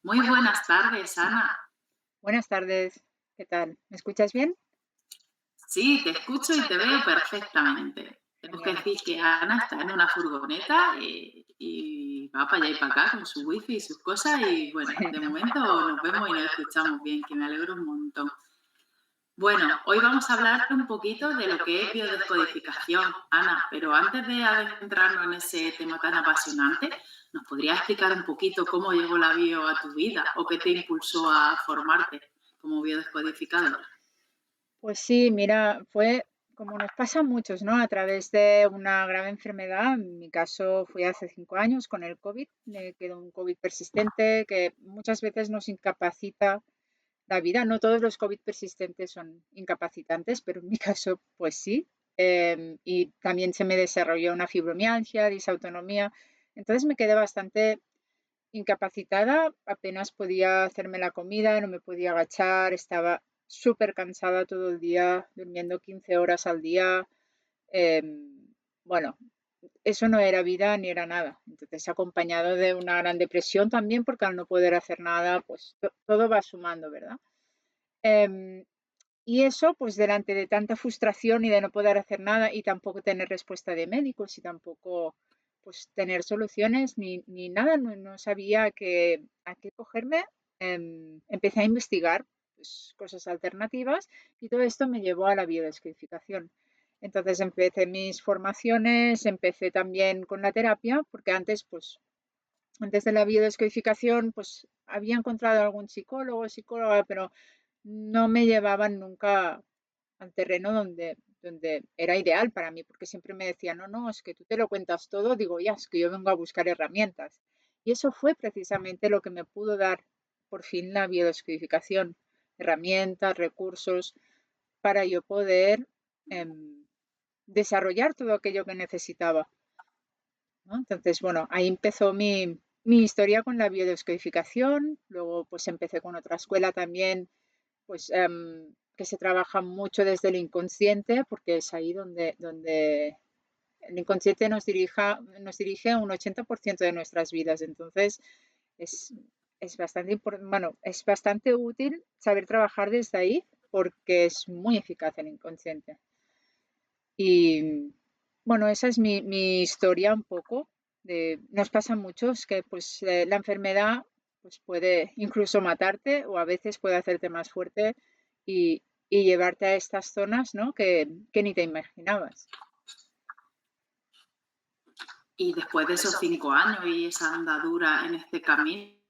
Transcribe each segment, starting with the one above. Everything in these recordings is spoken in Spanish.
Muy buenas tardes, Ana. Buenas tardes, ¿qué tal? ¿Me escuchas bien? Sí, te escucho y te veo perfectamente. Tenemos que Genial. decir que Ana está en una furgoneta y va para allá y para acá con su wifi y sus cosas y bueno, de momento nos vemos y nos escuchamos bien, que me alegro un montón. Bueno, hoy vamos a hablar un poquito de lo que es biodescodificación, Ana, pero antes de adentrarnos en ese tema tan apasionante, ¿nos podrías explicar un poquito cómo llegó la bio a tu vida o qué te impulsó a formarte como biodescodificadora? Pues sí, mira, fue como nos pasa a muchos, ¿no? A través de una grave enfermedad. En mi caso fue hace 5 años con el COVID. Me quedó un COVID persistente que muchas veces nos incapacita la vida. No todos los COVID persistentes son incapacitantes, pero en mi caso, pues sí. Y también se me desarrolló una fibromialgia, disautonomía. Entonces me quedé bastante incapacitada, apenas podía hacerme la comida, no me podía agachar, estaba súper cansada todo el día, durmiendo 15 horas al día. Bueno, eso no era vida ni era nada. Entonces, acompañado de una gran depresión también, porque al no poder hacer nada, pues todo va sumando, ¿verdad? Em, y eso, pues delante de tanta frustración y de no poder hacer nada y tampoco tener respuesta de médicos y tampoco pues tener soluciones ni nada, no sabía a qué cogerme. Empecé a investigar pues, cosas alternativas y todo esto me llevó a la biodescodificación. Entonces empecé mis formaciones, empecé también con la terapia, porque antes de la biodescodificación, pues había encontrado algún psicólogo o psicóloga, pero no me llevaban nunca al terreno donde era ideal para mí, porque siempre me decían, no, no, es que tú te lo cuentas todo, digo, ya, es que yo vengo a buscar herramientas. Y eso fue precisamente lo que me pudo dar por fin la biodescodificación, herramientas, recursos, para yo poder desarrollar todo aquello que necesitaba, ¿no? Entonces, bueno, ahí empezó mi historia con la biodescodificación, luego pues empecé con otra escuela también pues que se trabaja mucho desde el inconsciente, porque es ahí donde el inconsciente nos dirige un 80% de nuestras vidas. Entonces, es, es bastante, bueno, es bastante útil saber trabajar desde ahí porque es muy eficaz el inconsciente. Y bueno, esa es mi historia un poco. Nos pasa a muchos que pues la enfermedad pues puede incluso matarte o a veces puede hacerte más fuerte y llevarte a estas zonas, ¿no? que ni te imaginabas. Y después de esos 5 años y esa andadura en este camino,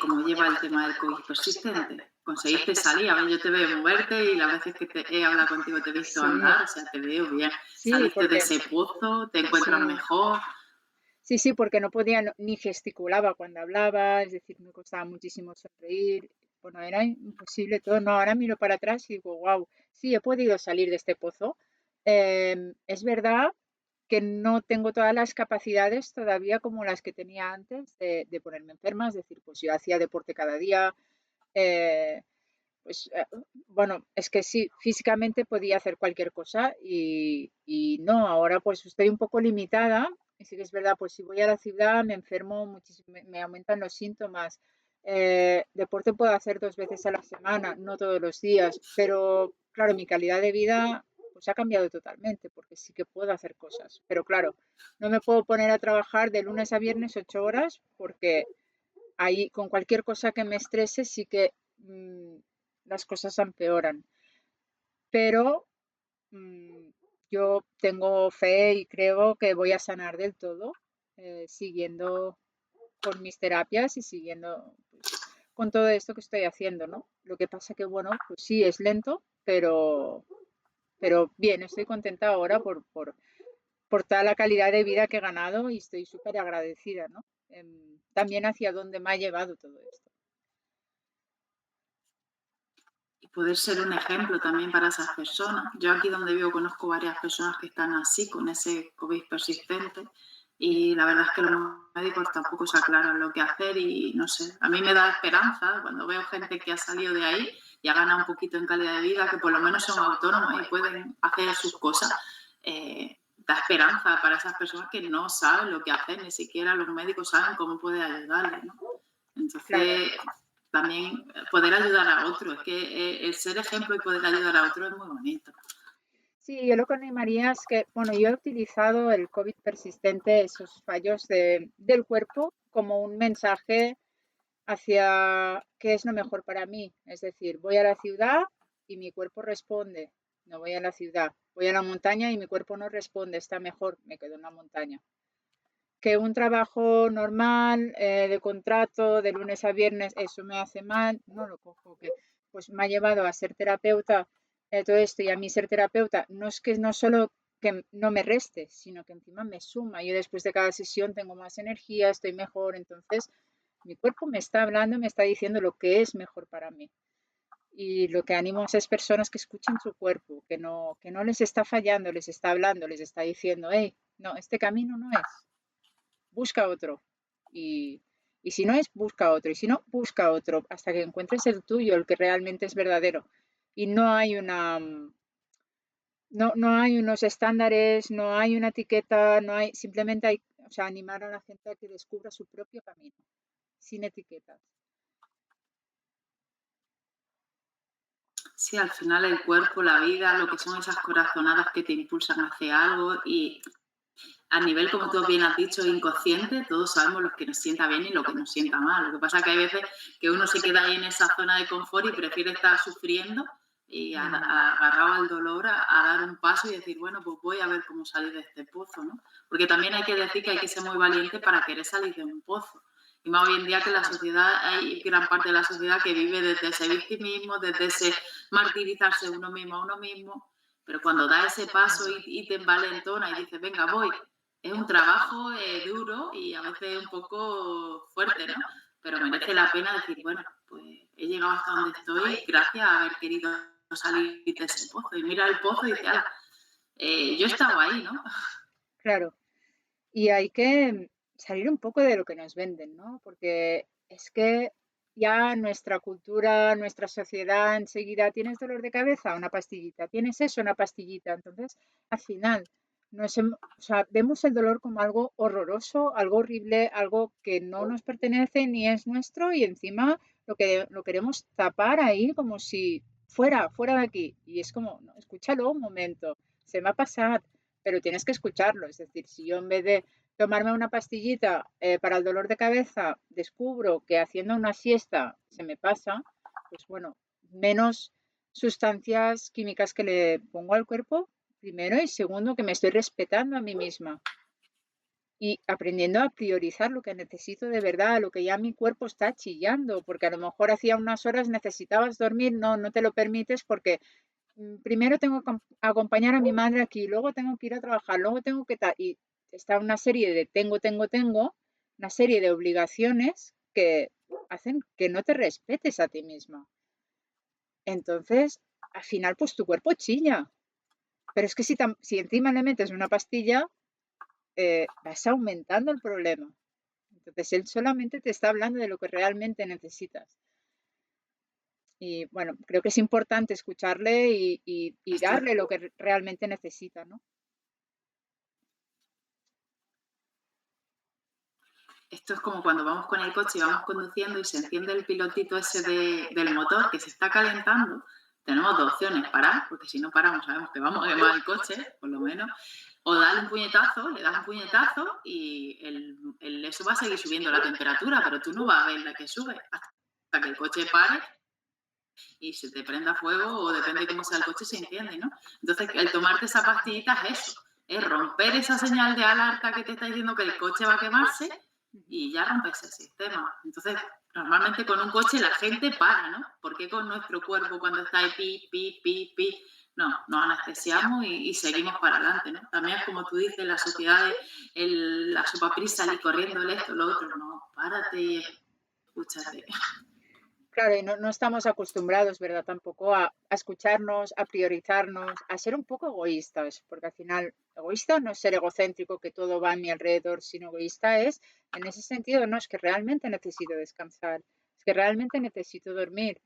¿cómo lleva el tema del COVID persistente? ¿Conseguiste salir? A ver, yo te veo moverte y las veces que he hablado contigo te he visto Sí, andar, o sea, te veo bien. sí, ¿Saliste de ese pozo? ¿Te encuentras sí, mejor? sí, sí, porque no podía, ni gesticulaba cuando hablaba, es decir, me costaba muchísimo sonreír. Bueno, era imposible todo. No, ahora miro para atrás y digo, wow, sí, he podido salir de este pozo. Es verdad que no tengo todas las capacidades todavía como las que tenía antes de ponerme enferma, es decir, pues yo hacía deporte cada día, eh, pues bueno, es que sí, físicamente podía hacer cualquier cosa y no, ahora pues estoy un poco limitada. Y sí que es verdad, pues si voy a la ciudad me enfermo muchísimo, me aumentan los síntomas. Deporte puedo hacer 2 veces a la semana, no todos los días, pero claro, mi calidad de vida pues ha cambiado totalmente porque sí que puedo hacer cosas. Pero claro, no me puedo poner a trabajar de lunes a viernes 8 horas porque ahí con cualquier cosa que me estrese sí que las cosas empeoran. Pero mm, yo tengo fe y creo que voy a sanar del todo siguiendo con mis terapias y siguiendo pues, con todo esto que estoy haciendo, ¿no? Lo que pasa que, bueno, pues sí, es lento, pero bien, estoy contenta ahora por toda la calidad de vida que he ganado y estoy súper agradecida, ¿no? También hacia dónde me ha llevado todo esto. Y poder ser un ejemplo también para esas personas. Yo aquí donde vivo conozco varias personas que están así, con ese COVID persistente, y la verdad es que los médicos tampoco se aclaran lo que hacer y no sé, a mí me da esperanza cuando veo gente que ha salido de ahí y ha ganado un poquito en calidad de vida, que por lo menos son autónomos y pueden hacer sus cosas. Da esperanza para esas personas que no saben lo que hacer, ni siquiera los médicos saben cómo puede ayudarles, ¿no? claro. Entonces, también poder ayudar a otro, es que el ser ejemplo y poder ayudar a otro es muy bonito. Sí, yo lo que animaría es que, bueno, yo he utilizado el COVID persistente, esos fallos del cuerpo, como un mensaje hacia qué es lo mejor para mí. Es decir, voy a la ciudad y mi cuerpo responde, no voy a la ciudad. Voy a la montaña y mi cuerpo no responde, está mejor, me quedo en la montaña. Que un trabajo normal, de contrato, de lunes a viernes, eso me hace mal, no lo cojo, que pues me ha llevado a ser terapeuta, todo esto, y a mí ser terapeuta no es que no solo que no me reste, sino que encima me suma. Yo después de cada sesión tengo más energía, estoy mejor, entonces mi cuerpo me está hablando, me está diciendo lo que es mejor para mí. Y lo que animo a esas personas que escuchen su cuerpo, que no les está fallando, les está hablando, les está diciendo, hey, no, este camino no es, busca otro. Y, y si no es, busca otro. Y si no, busca otro, hasta que encuentres el tuyo, el que realmente es verdadero. Y no hay no hay unos estándares, no hay una etiqueta, no hay, simplemente hay, o sea, animar a la gente a que descubra su propio camino, sin etiquetas. Sí, al final el cuerpo, la vida, lo que son esas corazonadas que te impulsan hacia algo y a nivel, como tú bien has dicho, inconsciente, todos sabemos lo que nos sienta bien y lo que nos sienta mal. Lo que pasa es que hay veces que uno se queda ahí en esa zona de confort y prefiere estar sufriendo y Mm, agarrado al dolor a dar un paso y decir, bueno, pues voy a ver cómo salir de este pozo, ¿no? Porque también hay que decir que hay que ser muy valiente para querer salir de un pozo. Y más hoy en día que la sí, sociedad, hay gran parte de la sociedad que vive desde ese victimismo, desde ese martirizarse uno mismo a uno mismo, pero cuando da ese paso mm, y te envalentona y dices, venga, voy, es un trabajo duro y a veces un poco fuerte, ¿no? Pero merece la pena decir, bueno, pues he llegado hasta donde estoy gracias a haber querido salir de ese pozo. Y mira el pozo y dice, ala, yo he estado ahí, ¿no? claro. Y hay que salir un poco de lo que nos venden, ¿no? Porque es que ya nuestra cultura, nuestra sociedad, enseguida tienes dolor de cabeza, una pastillita, tienes eso, una pastillita. Entonces, al final, o sea, vemos el dolor como algo horroroso, algo horrible, algo que no nos pertenece ni es nuestro y encima lo queremos tapar ahí como si fuera de aquí. Y es como, no, escúchalo un momento, se me va a pasar, pero tienes que escucharlo. Es decir, si yo en vez de tomarme una pastillita para el dolor de cabeza descubro que haciendo una siesta se me pasa, pues bueno, menos sustancias químicas que le pongo al cuerpo, primero, y segundo, que me estoy respetando a mí misma y aprendiendo a priorizar lo que necesito de verdad, lo que ya mi cuerpo está chillando, porque a lo mejor hacía unas horas necesitabas dormir, no, no te lo permites porque primero tengo que acompañar a mi madre aquí, luego tengo que ir a trabajar, luego tengo que tal, y está una serie de tengo, una serie de obligaciones que hacen que no te respetes a ti misma. Entonces, al final, pues tu cuerpo chilla. Pero es que si encima le metes una pastilla, vas aumentando el problema. Entonces, él solamente te está hablando de lo que realmente necesitas. Y bueno, creo que es importante escucharle y Esto, darle lo que realmente necesita, ¿no? esto es como cuando vamos con el coche y vamos conduciendo y se enciende el pilotito ese del motor que se está calentando. Tenemos dos opciones, parar, porque si no paramos sabemos que vamos a quemar el coche, por lo menos, o darle un puñetazo, le das un puñetazo y eso va a seguir subiendo la temperatura, pero tú no vas a ver la que sube hasta que el coche pare y se te prenda fuego o depende de cómo sea el coche se enciende, ¿no? Entonces, el tomarte esa pastillita es eso, es romper esa señal de alerta que te está diciendo que el coche va a quemarse y ya rompes el sistema. Entonces, normalmente con un coche la gente para, ¿no? ¿Por qué con nuestro cuerpo cuando está ahí pi, pi, pi, pi? No, nos anestesiamos y seguimos para adelante, ¿no? También es como tú dices, la sociedad, la sopaprisa y corriendo el esto, lo otro, no, párate y escúchate. Claro, y no, no estamos acostumbrados, ¿verdad? Tampoco a escucharnos, a priorizarnos, a ser un poco egoístas, porque al final, egoísta no es ser egocéntrico, que todo va a mi alrededor, sino egoísta es, en ese sentido, no, es que realmente necesito descansar, es que realmente necesito dormir.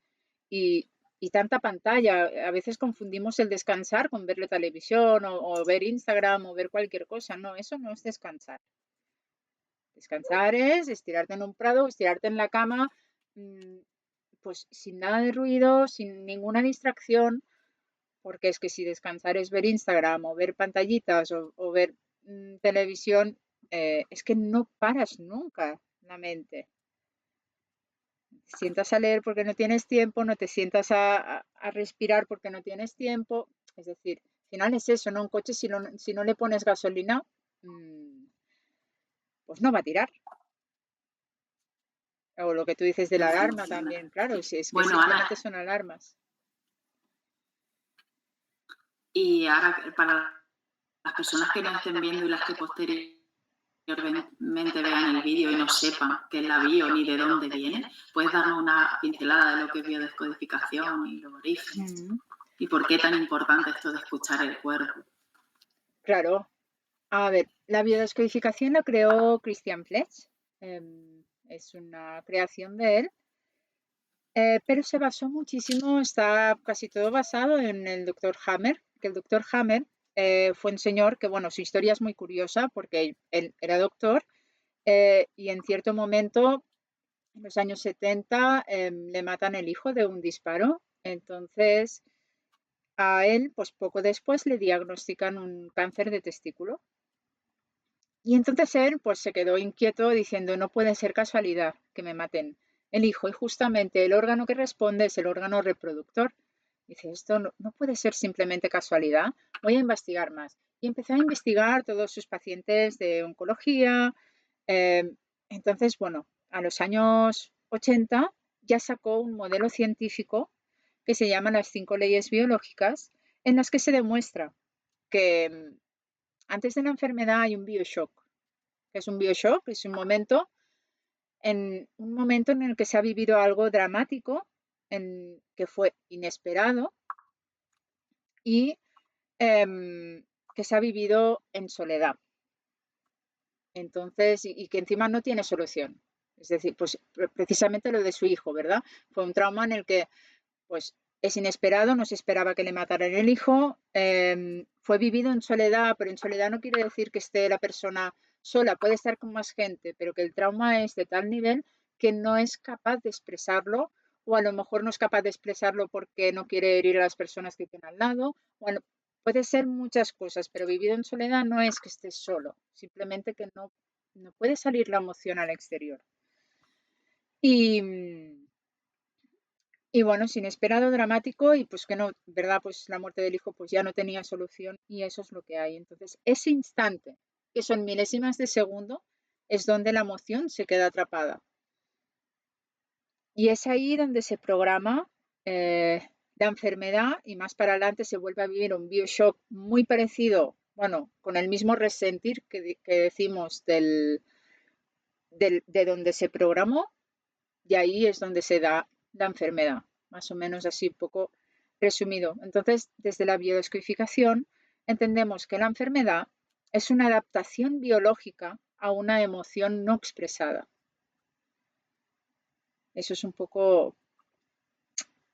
Y tanta pantalla, a veces confundimos el descansar con ver la televisión o ver Instagram o ver cualquier cosa, no, eso no es descansar. Descansar es estirarte en un prado, estirarte en la cama, mm, pues sin nada de ruido, sin ninguna distracción, porque es que si descansar es ver Instagram o ver pantallitas o ver televisión, es que no paras nunca la mente. Te sientas a leer porque no tienes tiempo, no te sientas a respirar porque no tienes tiempo. Es decir, al final es eso, ¿no? Un coche si no le pones gasolina, mm, pues no va a tirar. O lo que tú dices de no la alarma funciona. también, claro, si es que Bueno, Ana, simplemente son alarmas. y ahora para las personas que nos estén viendo y las que posteriormente vean el vídeo y no sepan qué es la bio ni de dónde viene, ¿puedes darnos una pincelada de lo que es biodescodificación y los orígenes? Mm, ¿Y por qué tan importante esto de escuchar el cuerpo? claro. A ver, la biodescodificación la creó Christian Fletch. Es una creación de él, pero se basó muchísimo, está casi todo basado en el doctor Hammer, que el doctor Hammer fue un señor que, bueno, su historia es muy curiosa porque él era doctor y en cierto momento, en los años 70, le matan el hijo de un disparo. Entonces, a él, pues poco después, le diagnostican un cáncer de testículo. Y entonces él pues se quedó inquieto diciendo, no puede ser casualidad que me maten el hijo. Y justamente el órgano que responde es el órgano reproductor. Dice, esto no puede ser simplemente casualidad, voy a investigar más. Y empecé a investigar todos sus pacientes de oncología. Eh, entonces, bueno, a los años 80 ya sacó un modelo científico que se llama las 5 leyes biológicas, en las que se demuestra que antes de la enfermedad hay un bioshock. ¿Qué es un bioshock? Es un momento en el que se ha vivido algo dramático, que fue inesperado y que se ha vivido en soledad. Entonces, y que encima no tiene solución. Es decir, pues precisamente lo de su hijo, ¿verdad? Fue un trauma en el que, pues, es inesperado, no se esperaba que le mataran el hijo, fue vivido en soledad, pero en soledad no quiere decir que esté la persona sola, puede estar con más gente, pero que el trauma es de tal nivel que no es capaz de expresarlo, o a lo mejor no es capaz de expresarlo porque no quiere herir a las personas que tiene al lado, o puede ser muchas cosas, pero vivido en soledad no es que estés solo, simplemente que no puede salir la emoción al exterior. Y, y bueno, es inesperado, dramático y pues que no, ¿verdad? Pues la muerte del hijo pues ya no tenía solución y eso es lo que hay. Entonces, ese instante, que son milésimas de segundo, es donde la emoción se queda atrapada. Y es ahí donde se programa la enfermedad y más para adelante se vuelve a vivir un bioshock muy parecido, bueno, con el mismo resentir que decimos de donde se programó y ahí es donde se da la enfermedad, más o menos así un poco resumido. Entonces, desde la biodescodificación entendemos que la enfermedad es una adaptación biológica a una emoción no expresada. Eso es un poco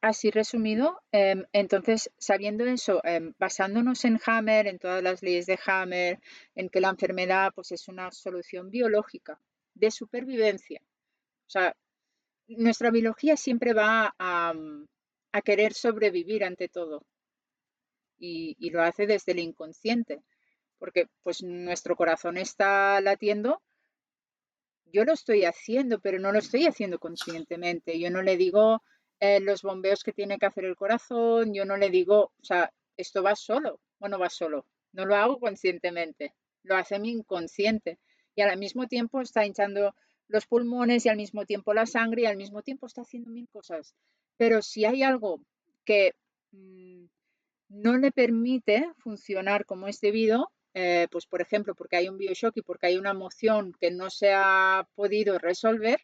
así resumido. Entonces, sabiendo eso, basándonos en Hammer, en todas las leyes de Hammer, en que la enfermedad pues, es una solución biológica de supervivencia. O sea, nuestra biología siempre va a querer sobrevivir ante todo y lo hace desde el inconsciente, porque pues nuestro corazón está latiendo, yo lo estoy haciendo, pero no lo estoy haciendo conscientemente. Yo no le digo los bombeos que tiene que hacer el corazón, yo no le digo, o sea, esto va solo, bueno, va solo, no lo hago conscientemente, lo hace mi inconsciente y al mismo tiempo está hinchando los pulmones y al mismo tiempo la sangre y al mismo tiempo está haciendo mil cosas. Pero si hay algo que no le permite funcionar como es debido, pues por ejemplo, porque hay un bioshock y porque hay una emoción que no se ha podido resolver,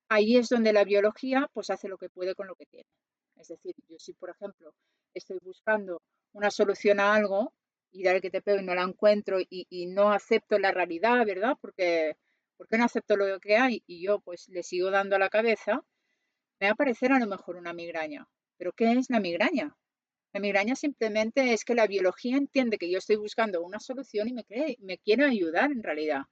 ahí es donde la biología pues hace lo que puede con lo que tiene. Es decir, yo si por ejemplo estoy buscando una solución a algo y dale que te pego y no la encuentro y no acepto la realidad, ¿verdad? Porque no acepto lo que hay y yo pues le sigo dando a la cabeza, me va a parecer a lo mejor una migraña. ¿Pero qué es la migraña? La migraña simplemente es que la biología entiende que yo estoy buscando una solución y me quiere ayudar en realidad.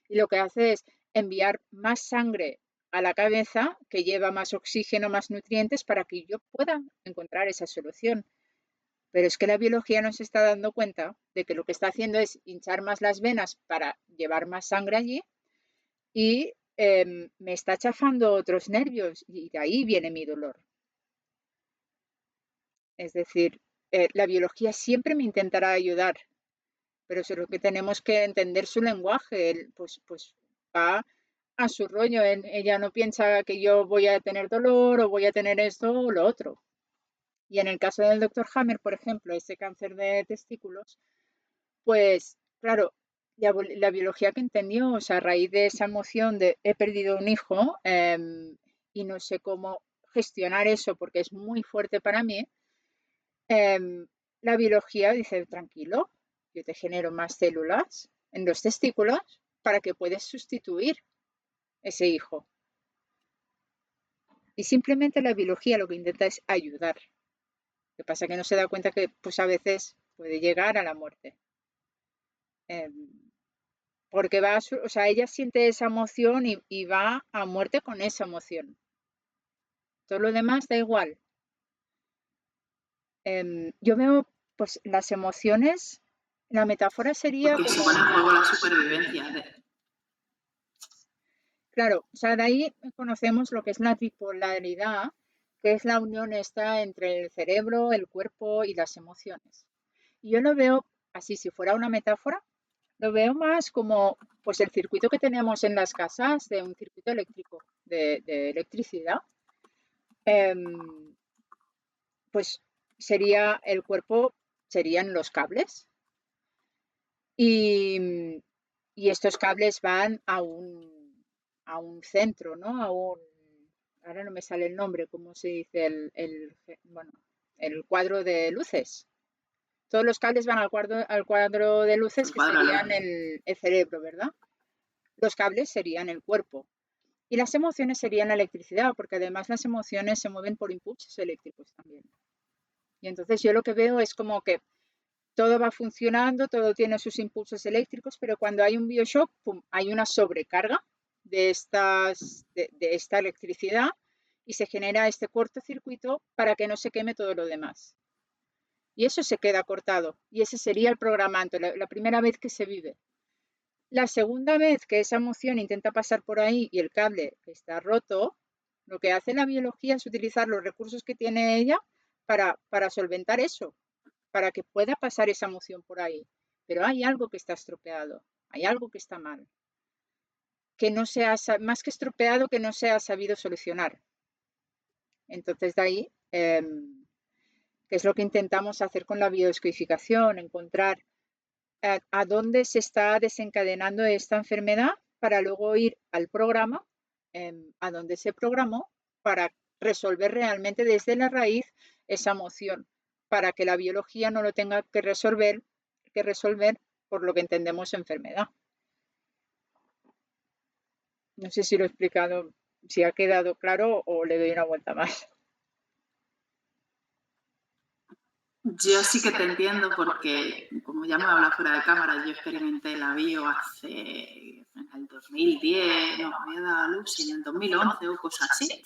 Y lo que hace es enviar más sangre a la cabeza que lleva más oxígeno, más nutrientes para que yo pueda encontrar esa solución. Pero es que la biología no se está dando cuenta de que lo que está haciendo es hinchar más las venas para llevar más sangre allí y me está chafando otros nervios y de ahí viene mi dolor. Es decir, la biología siempre me intentará ayudar, pero solo que tenemos que entender su lenguaje. Él, pues va a su rollo. Ella no piensa que yo voy a tener dolor o voy a tener esto o lo otro. Y en el caso del doctor Hammer, por ejemplo, ese cáncer de testículos, pues claro, la biología que entendió, o sea, a raíz de esa emoción de he perdido un hijo y no sé cómo gestionar eso porque es muy fuerte para mí, la biología dice, tranquilo, yo te genero más células en los testículos para que puedas sustituir ese hijo. Y simplemente la biología lo que intenta es ayudar. Lo que pasa es que no se da cuenta que pues a veces puede llegar a la muerte. Porque va o sea, ella siente esa emoción y va a muerte con esa emoción. Todo lo demás da igual. Yo veo pues las emociones, la metáfora sería Porque se como, pone en juego la supervivencia. claro, o sea, de ahí conocemos lo que es la bipolaridad, que es la unión esta entre el cerebro, el cuerpo y las emociones. Y yo lo veo así, si fuera una metáfora, lo veo más como pues el circuito que tenemos en las casas, de un circuito eléctrico, de electricidad. Pues sería el cuerpo, serían los cables y, y estos cables van a un centro, ¿no? Ahora no me sale el nombre, ¿cómo se dice? Bueno, el cuadro de luces. Todos los cables van al cuadro de luces El que cuadro serían alegre. el cerebro, ¿verdad? Los cables serían el cuerpo. Y las emociones serían la electricidad, porque además las emociones se mueven por impulsos eléctricos también. Y entonces yo lo que veo es como que todo va funcionando, todo tiene sus impulsos eléctricos, pero cuando hay un bioshock, pum, hay una sobrecarga de esta electricidad y se genera este cortocircuito para que no se queme todo lo demás. Y eso se queda cortado. Y ese sería el programante, la primera vez que se vive. La segunda vez que esa emoción intenta pasar por ahí y el cable está roto, lo que hace la biología es utilizar los recursos que tiene ella para solventar eso, para que pueda pasar esa emoción por ahí. Pero hay algo que está estropeado, hay algo que está mal, que no se ha, más que estropeado, que no se ha sabido solucionar. Entonces, de ahí, que es lo que intentamos hacer con la biodescodificación, encontrar a dónde se está desencadenando esta enfermedad para luego ir al programa, a donde se programó, para resolver realmente desde la raíz esa emoción, para que la biología no lo tenga que resolver por lo que entendemos enfermedad. No sé si lo he explicado, si ha quedado claro o le doy una vuelta más. Yo sí que te entiendo porque, como ya me habla fuera de cámara, yo experimenté la bio en el 2010, no, había dado a luz en el 2011 o cosas así.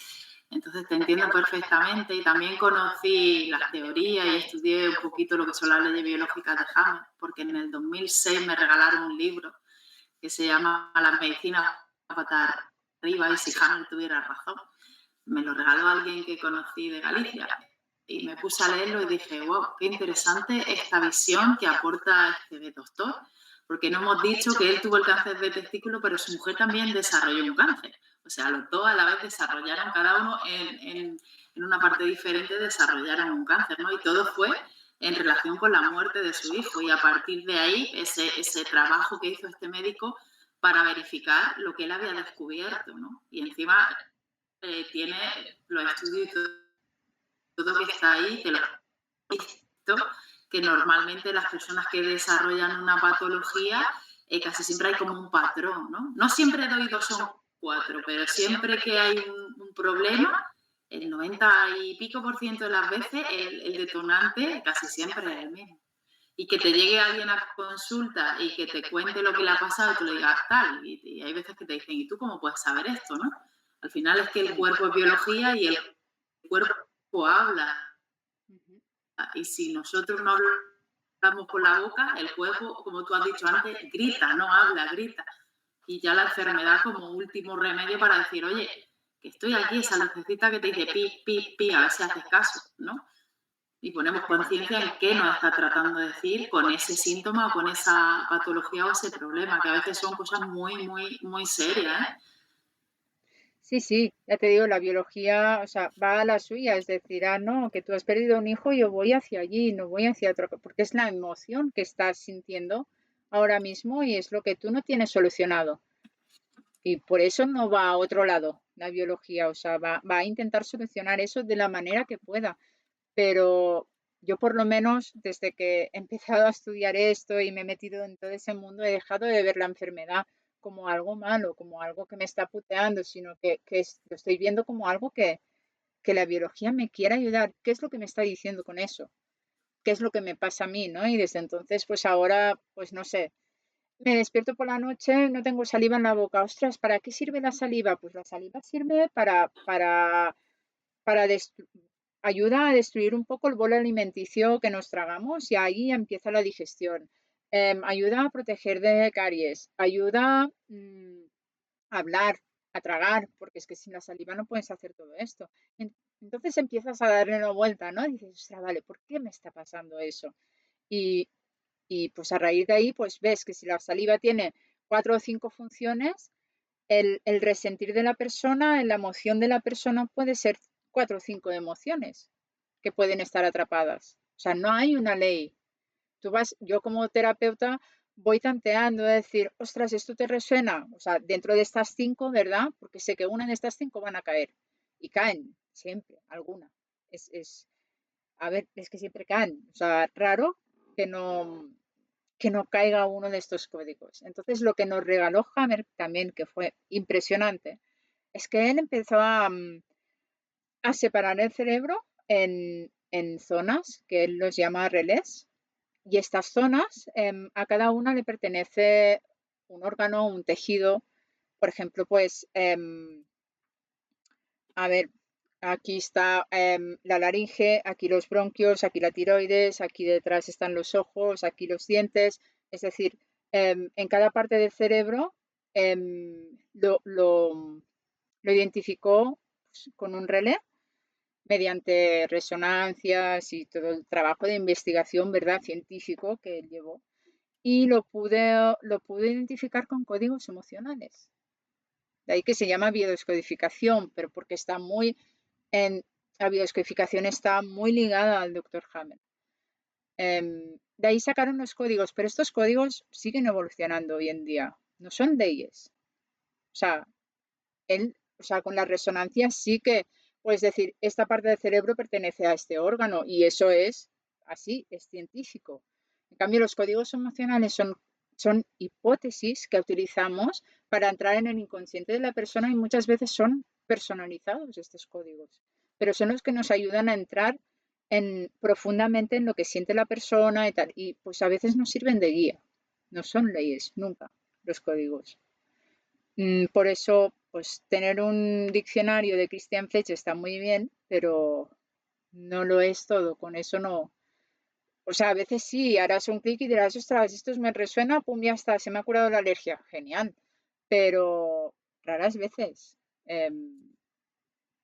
Entonces te entiendo perfectamente y también conocí las teorías y estudié un poquito lo que son las leyes biológicas de Hammer, porque en el 2006 me regalaron un libro que se llama Las medicinas para arriba y si Hammer tuviera razón. Me lo regaló alguien que conocí de Galicia y me puse a leerlo y dije, wow, qué interesante esta visión que aporta este doctor, porque no hemos dicho que él tuvo el cáncer de testículo, pero su mujer también desarrolló un cáncer. O sea, los dos a la vez desarrollaron, cada uno en una parte diferente desarrollaron un cáncer, ¿no? Y todo fue en relación con la muerte de su hijo y a partir de ahí ese trabajo que hizo este médico para verificar lo que él había descubierto, ¿no? Y encima tiene los estudios y todo que está ahí, te lo he visto, que normalmente las personas que desarrollan una patología, casi siempre hay como un patrón, ¿no? No siempre doy 2 o 4, pero siempre que hay un problema, el 90 y pico por ciento de las veces el detonante casi siempre es el mismo. Y que te llegue alguien a consulta y que te cuente lo que le ha pasado y tú le digas tal, y hay veces que te dicen, ¿y tú cómo puedes saber esto, no? Al final es que el cuerpo es biología y el cuerpo habla. Ujú. Y si nosotros no hablamos con la boca, el cuerpo, como tú has dicho antes, grita, no habla, grita. Y ya la enfermedad como último remedio para decir, oye, que estoy aquí, esa lucecita que te dice pi, pi, pi, a ver si haces caso, ¿no? Y ponemos conciencia en qué nos está tratando de decir con ese síntoma o con esa patología o ese problema, que a veces son cosas muy, muy, muy serias, ¿eh? Sí, sí, ya te digo, la biología, o sea, va a la suya, es decir, no, que tú has perdido un hijo, yo voy hacia allí, no voy hacia otro, porque es la emoción que estás sintiendo ahora mismo y es lo que tú no tienes solucionado. Y por eso no va a otro lado la biología, o sea, va a intentar solucionar eso de la manera que pueda. Pero yo por lo menos desde que he empezado a estudiar esto y me he metido en todo ese mundo, he dejado de ver la enfermedad como algo malo, como algo que me está puteando, sino que lo estoy viendo como algo que la biología me quiere ayudar. ¿Qué es lo que me está diciendo con eso? ¿Qué es lo que me pasa a mí, no? Y desde entonces, pues ahora, pues no sé, me despierto por la noche, no tengo saliva en la boca. Ostras, ¿para qué sirve la saliva? Pues la saliva sirve para ayuda a destruir un poco el bolo alimenticio que nos tragamos y ahí empieza la digestión. Ayuda a proteger de caries, ayuda a hablar, a tragar, porque es que sin la saliva no puedes hacer todo esto. Entonces empiezas a darle una vuelta, ¿no? Y dices, ostras, vale, ¿por qué me está pasando eso? Y, y pues a raíz de ahí, pues ves que si la saliva tiene 4 o 5 funciones, el resentir de la persona, la emoción de la persona puede ser 4 o 5 emociones que pueden estar atrapadas. O sea, no hay una ley. Yo como terapeuta voy tanteando a decir, ostras, esto te resuena. O sea, dentro de estas 5, ¿verdad? Porque sé que una de estas 5 van a caer. Y caen, siempre, alguna. A ver, es que siempre caen. O sea, raro que no, que no caiga uno de estos códigos. Entonces, lo que nos regaló Hammer también, que fue impresionante, es que él empezó a separar el cerebro en zonas que él los llama relés. Y estas zonas, a cada una le pertenece un órgano, un tejido. Por ejemplo, pues, a ver, aquí está la laringe, aquí los bronquios, aquí la tiroides, aquí detrás están los ojos, aquí los dientes. Es decir, en cada parte del cerebro lo identificó pues, con un relé mediante resonancias y todo el trabajo de investigación, ¿verdad?, científico que él llevó. Y lo pude identificar con códigos emocionales. De ahí que se llama biodescodificación, pero porque está muy en la biodescodificación está muy ligada al doctor Hammer. De ahí sacaron los códigos, pero estos códigos siguen evolucionando hoy en día. No son leyes. O sea, con las resonancias sí que puedes decir, esta parte del cerebro pertenece a este órgano y eso es así, es científico. En cambio, los códigos emocionales son hipótesis que utilizamos para entrar en el inconsciente de la persona y muchas veces son personalizados estos códigos, pero son los que nos ayudan a entrar profundamente en lo que siente la persona y tal. Y pues a veces nos sirven de guía, no son leyes, nunca, los códigos. Por eso, pues tener un diccionario de Christian Fletcher está muy bien, pero no lo es todo. Con eso no. O sea, a veces sí, harás un clic y dirás, ostras, esto me resuena, pum, ya está, se me ha curado la alergia. Genial. Pero raras veces.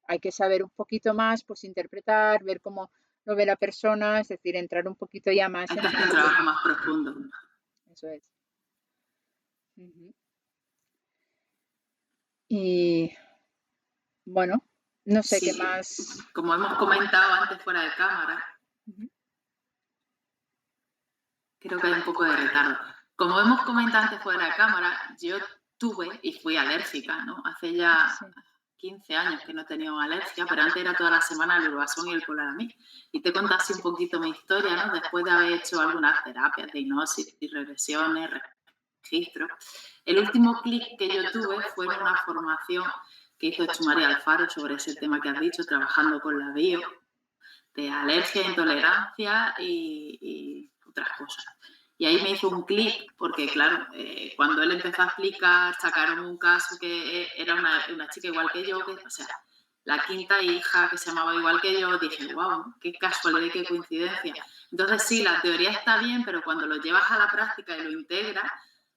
Hay que saber un poquito más, pues interpretar, ver cómo lo ve la persona, es decir, entrar un poquito ya más Hay en que el hacer un ámbito. trabajo más profundo. Eso es. Ujú. Y bueno, no sé qué Sí, más. como hemos comentado antes fuera de cámara, Ujú. creo que hay un poco de retardo. Como hemos comentado antes fuera de cámara, yo tuve y fui alérgica, ¿no? Hace ya Sí. 15 años que no he tenido alergia, pero antes era toda la semana el Urbasón y el Coladamil. Y te conté así un poquito mi historia, ¿no? Después de haber hecho algunas terapias de hipnosis y regresiones, registros. El último clic que yo tuve fue en una formación que hizo Chumaria Alfaro sobre ese tema que has dicho, trabajando con la bio, de alergia, intolerancia y otras cosas. Y ahí me hizo un clic, porque claro, cuando él empezó a explicar, sacaron un caso que era una chica igual que yo, que, o sea, la quinta hija que se llamaba igual que yo, dije, wow, qué casualidad y qué coincidencia. Entonces sí, la teoría está bien, pero cuando lo llevas a la práctica y lo integras,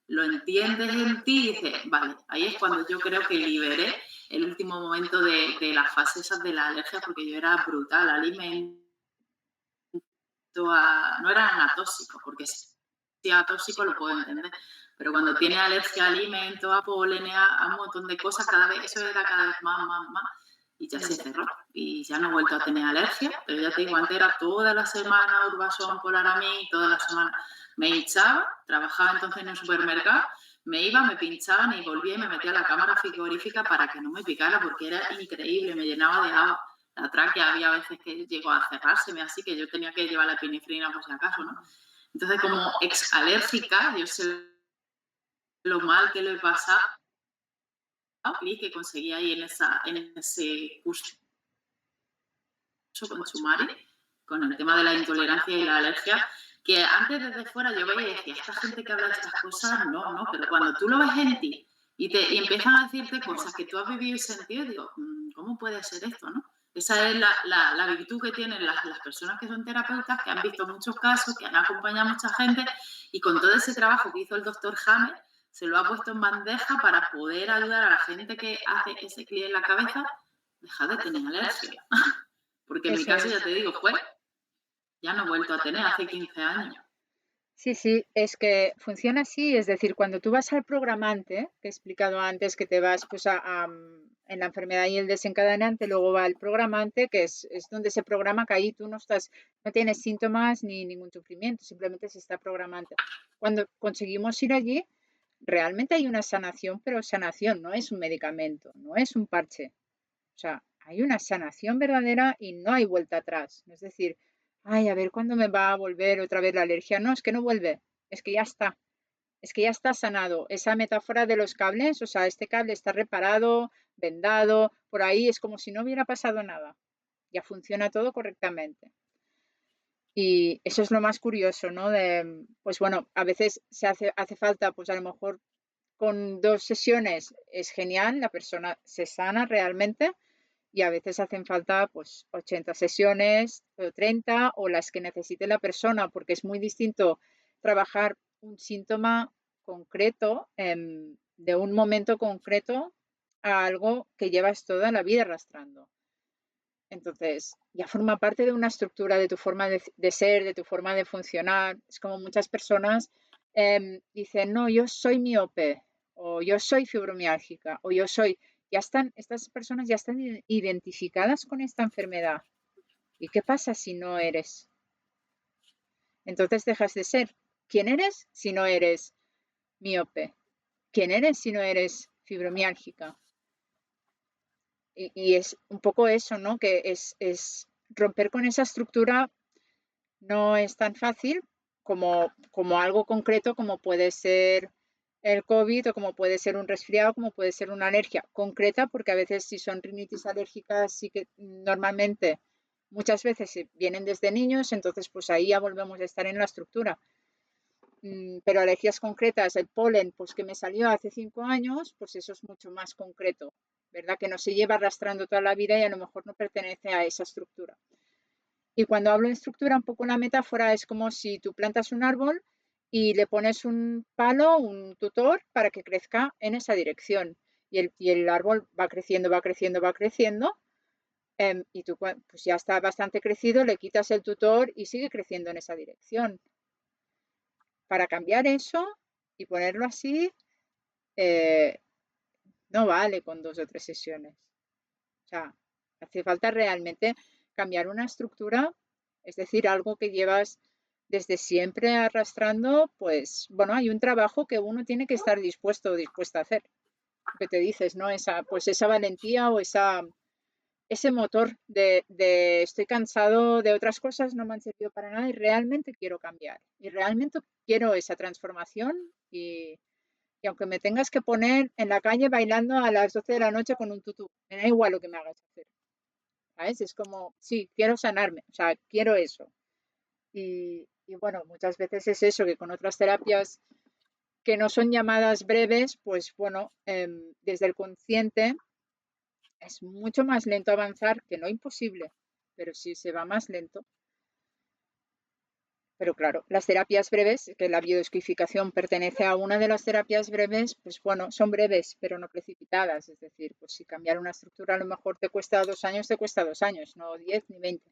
lo entiendes en ti y dices, vale, ahí es cuando yo creo que liberé el último momento de las fases esas de la alergia, porque yo era brutal, alimento, no eran atóxicos, porque si atóxico lo puedo entender, pero cuando tiene alergia a alimentos, a polen, a un montón de cosas, cada vez, eso era cada vez más, y ya se cerró, y ya no he vuelto a tener alergia, pero ya te digo, antes era toda la semana Urbasón, Polaramid, toda la semana me hinchaba, trabajaba entonces en un supermercado, me iba, me pinchaban y volvía y me metía a la cámara frigorífica para que no me picara, porque era increíble, me llenaba de agua. La tráquea había veces que llegó a cerrárseme, así que yo tenía que llevar la epinefrina por si acaso, ¿no? Entonces, como ex alérgica, yo sé lo mal que lo he pasado y que conseguí ahí en ese curso con Chumari, con el tema de la intolerancia y la alergia, que antes desde fuera yo veía y decía, esta gente que habla de estas cosas, no, pero cuando tú lo ves en ti y empiezan a decirte cosas que tú has vivido y sentido, digo, ¿cómo puede ser esto, no? Esa es la virtud que tienen las personas que son terapeutas, que han visto muchos casos, que han acompañado a mucha gente y con todo ese trabajo que hizo el doctor Hammer, se lo ha puesto en bandeja para poder ayudar a la gente que hace ese clic en la cabeza, dejar de tener alergia. Porque en mi Eso caso, ya es. te digo, ya no he vuelto a tener hace 15 años. Sí, sí, es que funciona así, es decir, cuando tú vas al programante, que he explicado antes que te vas pues en la enfermedad y el desencadenante, luego va el programante, que es donde se programa que ahí tú no tienes síntomas ni ningún sufrimiento, simplemente se está programando. Cuando conseguimos ir allí, realmente hay una sanación, pero sanación no es un medicamento, no es un parche. O sea, hay una sanación verdadera y no hay vuelta atrás. Es decir, ay, a ver cuándo me va a volver otra vez la alergia. No, es que no vuelve, es que ya está. Es que ya está sanado. Esa metáfora de los cables, o sea, este cable está reparado, vendado, por ahí es como si no hubiera pasado nada. Ya funciona todo correctamente. Y eso es lo más curioso, ¿no? Pues bueno, a veces hace falta, pues a lo mejor con 2 sesiones es genial, la persona se sana realmente, y a veces hacen falta pues 80 sesiones o 30 o las que necesite la persona, porque es muy distinto trabajar un síntoma concreto de un momento concreto a algo que llevas toda la vida arrastrando. Entonces, ya forma parte de una estructura de tu forma de ser, de tu forma de funcionar. Es como muchas personas dicen, no, yo soy miope, o yo soy fibromiálgica, o yo soy, estas personas ya están identificadas con esta enfermedad. ¿Y qué pasa si no eres? Entonces dejas de ser. ¿Quién eres si no eres miope? ¿Quién eres si no eres fibromiálgica? Y es un poco eso, ¿no? Que es romper con esa estructura no es tan fácil como algo concreto como puede ser el COVID o como puede ser un resfriado, como puede ser una alergia concreta, porque a veces si son rinitis alérgicas sí que normalmente muchas veces vienen desde niños, entonces pues ahí ya volvemos a estar en la estructura. Pero alergias concretas, el polen, pues que me salió hace 5 años, pues eso es mucho más concreto, ¿verdad? Que no se lleva arrastrando toda la vida y a lo mejor no pertenece a esa estructura. Y cuando hablo de estructura, un poco la metáfora es como si tú plantas un árbol y le pones un palo, un tutor, para que crezca en esa dirección. Y el árbol va creciendo, va creciendo, va creciendo. Y tú pues ya está bastante crecido, le quitas el tutor y sigue creciendo en esa dirección. Para cambiar eso y ponerlo así, eh, no vale con 2 o 3 sesiones. O sea, hace falta realmente cambiar una estructura, es decir, algo que llevas desde siempre arrastrando, pues bueno, hay un trabajo que uno tiene que estar dispuesto o dispuesta a hacer. Lo que te dices, ¿no? Esa valentía o ese motor de estoy cansado de otras cosas, no me han servido para nada y realmente quiero cambiar. Y realmente quiero esa transformación y aunque me tengas que poner en la calle bailando a las 12 de la noche con un tutú, me da igual lo que me hagas hacer. ¿Sabes? Es como, sí, quiero sanarme, o sea, quiero eso. Y, Y bueno, muchas veces es eso, que con otras terapias que no son llamadas breves, pues bueno, desde el consciente es mucho más lento avanzar, que no imposible, pero sí se va más lento. Pero claro, las terapias breves, que la biodescodificación pertenece a una de las terapias breves, pues bueno, son breves, pero no precipitadas. Es decir, pues si cambiar una estructura a lo mejor te cuesta 2 años, te cuesta 2 años, no 10 ni 20.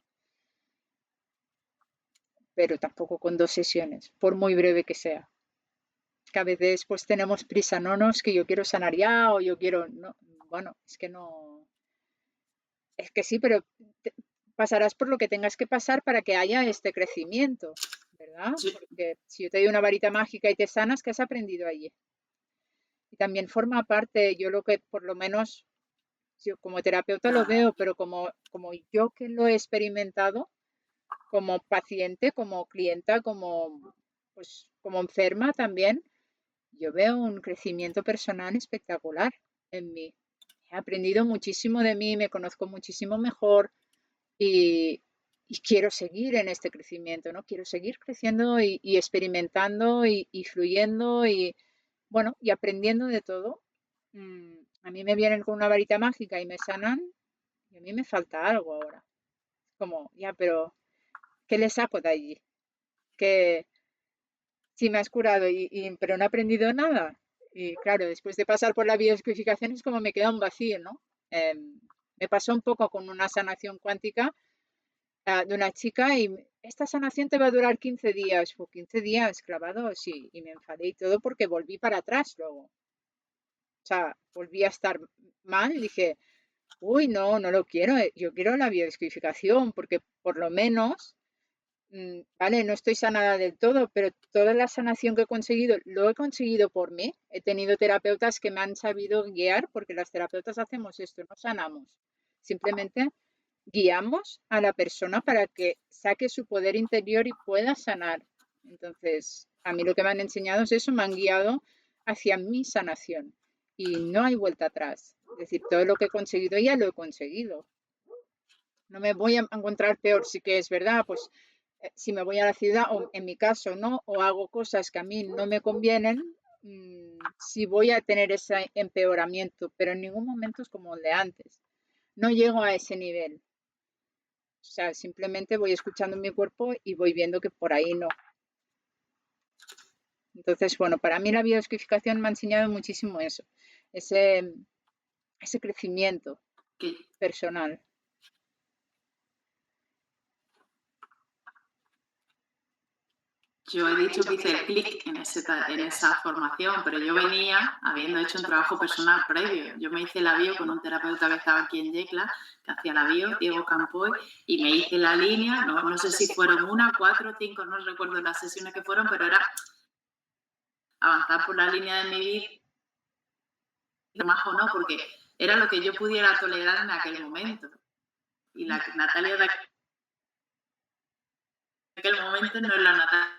Pero tampoco con 2 sesiones, por muy breve que sea. Que a veces pues tenemos prisa, no, es que yo quiero sanar ya o yo quiero, no, bueno, es que no, es que sí, pero pasarás por lo que tengas que pasar para que haya este crecimiento, ¿verdad? Sí. Porque si yo te doy una varita mágica y te sanas, ¿qué has aprendido allí? Y también forma parte, yo lo que por lo menos, yo como terapeuta lo Claro. veo, pero como yo que lo he experimentado, como paciente, como clienta, pues, como enferma también, yo veo un crecimiento personal espectacular en mí. He aprendido muchísimo de mí, me conozco muchísimo mejor y, y quiero seguir en este crecimiento, ¿no? Quiero seguir creciendo y experimentando y fluyendo y, bueno, y aprendiendo de todo. A mí me vienen con una varita mágica y me sanan y a mí me falta algo ahora. Como, ya, pero ¿qué le saco de allí? Que si me has curado pero no he aprendido nada. Y claro, después de pasar por la biodescodificación es como me queda un vacío, ¿no? Me pasó un poco con una sanación cuántica de una chica y esta sanación te va a durar 15 días. O 15 días clavados y me enfadé y todo porque volví para atrás luego. O sea, volví a estar mal y dije, uy, no, no lo quiero. Yo quiero la biodescodificación porque por lo menos, vale, no estoy sanada del todo, pero toda la sanación que he conseguido, lo he conseguido por mí. He tenido terapeutas que me han sabido guiar porque las terapeutas hacemos esto, no sanamos. Simplemente guiamos a la persona para que saque su poder interior y pueda sanar. Entonces, a mí lo que me han enseñado es eso, me han guiado hacia mi sanación y no hay vuelta atrás. Es decir, todo lo que he conseguido ya lo he conseguido. No me voy a encontrar peor, sí que es verdad, pues si me voy a la ciudad, o en mi caso, ¿no? O hago cosas que a mí no me convienen, sí voy a tener ese empeoramiento, pero en ningún momento es como el de antes. No llego a ese nivel. O sea, simplemente voy escuchando mi cuerpo y voy viendo que por ahí no. Entonces, bueno, para mí la biodescodificación me ha enseñado muchísimo eso, ese, ese crecimiento Que personal. yo he dicho que hice el clic en esa formación, pero yo venía habiendo hecho un trabajo personal previo. Yo me hice la bio con un terapeuta que estaba aquí en Yecla, que hacía la bio, Diego Campoy, y me hice la línea, no sé si fueron 1, 4, 5, no recuerdo las sesiones que fueron, pero era avanzar por la línea de mi vida, más o no, porque era lo que yo pudiera tolerar en aquel momento. Y la Natalia de aquel momento no es la Natalia,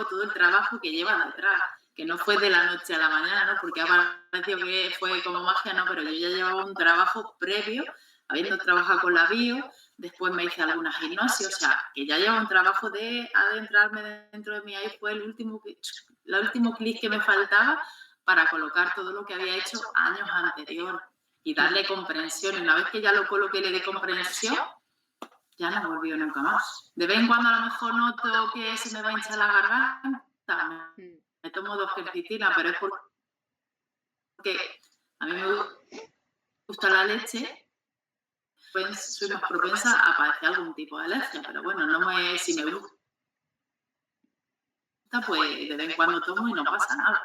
todo el trabajo que lleva detrás, que no fue de la noche a la mañana, ¿no? Porque ha parecido que fue como magia, ¿no? Pero yo ya llevaba un trabajo previo, habiendo trabajado con la bio, después me hice algunas hipnosis, o sea, que ya lleva un trabajo de adentrarme dentro de mí. Ahí fue el último clic que me faltaba para colocar todo lo que había hecho años anterior y darle comprensión. Y una vez que ya lo coloqué, le di comprensión, ya no volvió nunca más. De vez en cuando a lo mejor noto que se me va a hinchar la garganta, me tomo 2 quercitinas, pero es porque a mí me gusta la leche, pues soy más propensa a padecer algún tipo de alergia, pero bueno, si me gusta, pues de vez en cuando tomo y no pasa nada.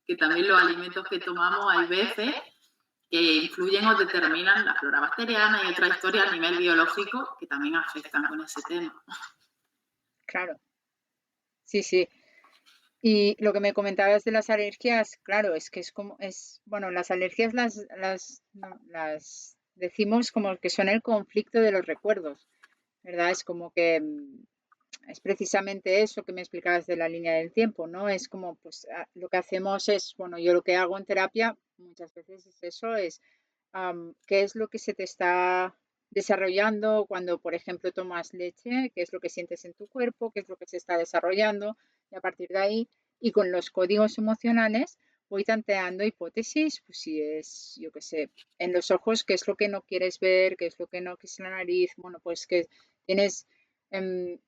Que también los alimentos que tomamos hay veces que influyen o determinan la flora bacteriana y otra historia a nivel biológico que también afectan con ese tema. Claro, sí, sí. Y lo que me comentabas de las alergias, claro, es que es como, bueno, las alergias no, las decimos como que son el conflicto de los recuerdos, ¿verdad? Es como que es precisamente eso que me explicabas de la línea del tiempo, ¿no? Es como, pues, lo que hacemos es, bueno, yo lo que hago en terapia muchas veces es eso, qué es lo que se te está desarrollando cuando, por ejemplo, tomas leche, qué es lo que sientes en tu cuerpo, qué es lo que se está desarrollando, y a partir de ahí, y con los códigos emocionales, voy tanteando hipótesis, pues si es, yo qué sé, en los ojos, qué es lo que no quieres ver, qué es lo que no, qué es la nariz, bueno, pues que tienes,